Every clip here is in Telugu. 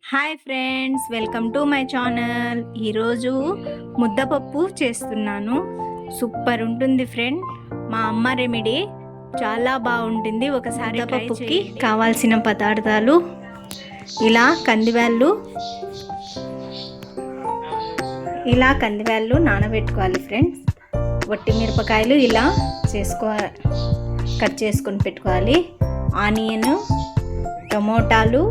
Hi friends, welcome to my channel. ఈరోజు ముద్దపప్పు చేస్తున్నాను. సూపర్ ఉంటుంది ఫ్రెండ్. మా అమ్మ రెమెడీ చాలా బాగుంటుంది. ఒకసారి పప్పుకి కావాల్సిన పదార్థాలు ఇలా కందిబ్యాళ్ళు నానబెట్టుకోవాలి ఫ్రెండ్స్. వట్టి మిరపకాయలు ఇలా కట్ చేసుకొని పెట్టుకోవాలి. ఆనియన్, టమోటాలు,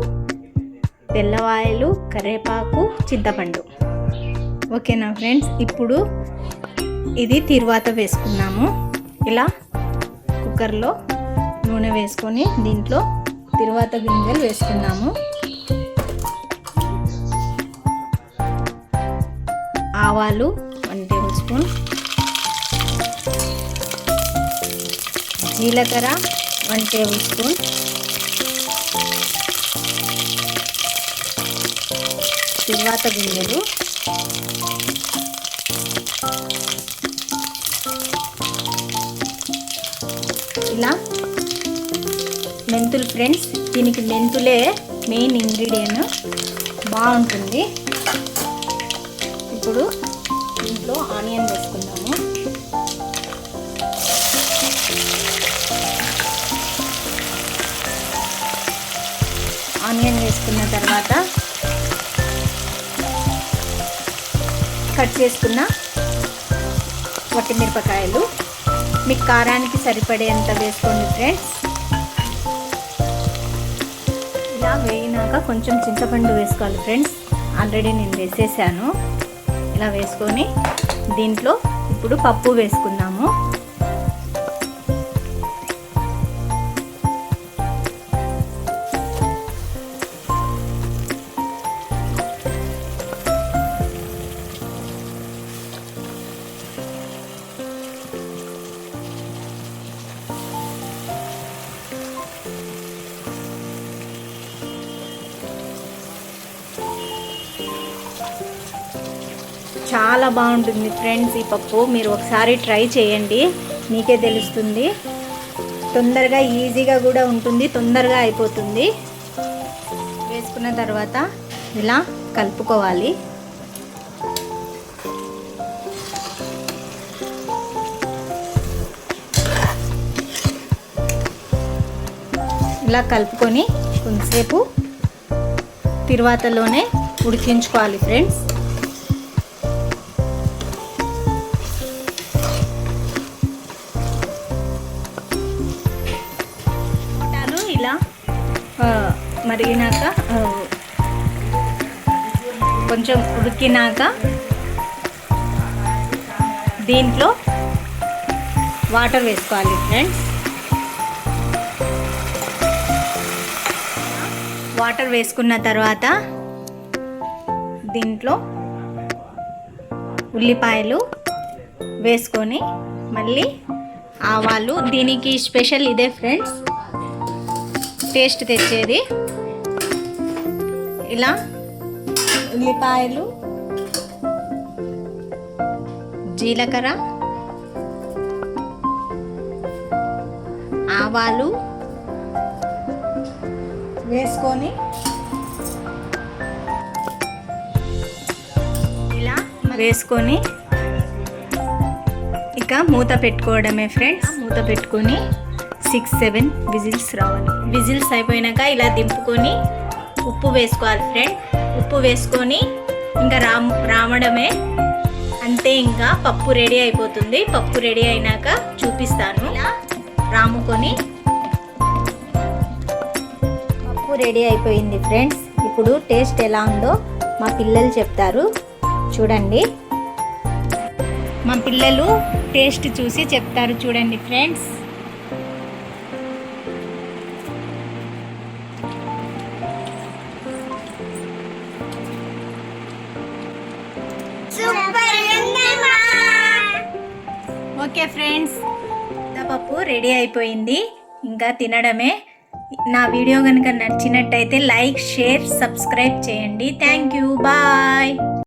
తెల్లవాయలు, కరివేపాకు, చింతపండు. ఓకేనా ఫ్రెండ్స్, ఇప్పుడు ఇది తిరువాత వేసుకున్నాము. ఇలా కుక్కర్లో నూనె వేసుకొని దీంట్లో తిరువాత గింజలు వేసుకున్నాము. ఆవాలు 1 టేబుల్ స్పూన్, జీలకర్ర 1 టేబుల్ స్పూన్, తిరువాత గింజలు, ఇలా మెంతులు ఫ్రెండ్స్. దీనికి మెంతులే మెయిన్ ఇంగ్రీడియంట్, బాగుంటుంది. ఇప్పుడు దీంట్లో ఆనియన్ వేసుకుందాము. ఆనియన్ వేసుకున్న తర్వాత కట్ చేసుకున్న వట్టి మిరపకాయలు, మీకు కారానికి సరిపడేంత వేసుకోండి ఫ్రెండ్స్. ఇలా వేగినాక కొంచెం చింతపండు వేసుకోవాలి ఫ్రెండ్స్. ఆల్రెడీ నేను వేసేసాను. ఇలా వేసుకొని దీంట్లో ఇప్పుడు పప్పు వేసుకుందాము. చాలా బాగుంటుంది ఫ్రెండ్స్ ఈ పప్పు. మీరు ఒకసారి ట్రై చేయండి, మీకే తెలుస్తుంది. తొందరగా ఈజీగా కూడా ఉంటుంది, తొందరగా అయిపోతుంది. వేసుకున్న తర్వాత ఇలా కలుపుకోవాలి. ఇలా కలుపుకొని కొంతసేపు తిరువాతలోనే ఉడికించుకోవాలి ఫ్రెండ్స్. ఇలా మరిగినాక కొంచెం ఉడికినాక దీంట్లో వాటర్ వేసుకోవాలి ఫ్రెండ్స్. వాటర్ వేసుకున్న తర్వాత దీంట్లో ఉల్లిపాయలు వేసుకొని మళ్ళీ ఆవాలు, దీనికి స్పెషల్ ఇదే ఫ్రెండ్స్, టేస్ట్ తెచ్చేది. ఇలా ఉల్లిపాయలు, జీలకర్ర, ఆవాలు వేసుకొని ఇలా వేసుకొని ఇక మూత పెట్టుకోవడమే ఫ్రెండ్స్. మూత పెట్టుకొని 6-7 విజిల్స్ రావాలి. విజిల్స్ అయిపోయినాక ఇలా దింపుకొని ఉప్పు వేసుకోవాలి ఫ్రెండ్. ఉప్పు వేసుకొని ఇంకా రామడమే, అంతే. ఇంకా పప్పు రెడీ అయిపోతుంది. పప్పు రెడీ అయినాక చూపిస్తాను. ఇలా రాముకొని పప్పు రెడీ అయిపోయింది ఫ్రెండ్స్. ఇప్పుడు టేస్ట్ ఎలా ఉందో మా పిల్లలు చెప్తారు, చూడండి. మా పిల్లలు టేస్ట్ చూసి చెప్తారు, చూడండి ఫ్రెండ్స్. ఓకే ఫ్రెండ్స్, పప్పు రెడీ అయిపోయింది. ఇంకా తినడమే. నా వీడియో కనుక నచ్చినట్టయితే లైక్, షేర్, సబ్స్క్రైబ్ చేయండి. Thank you, bye.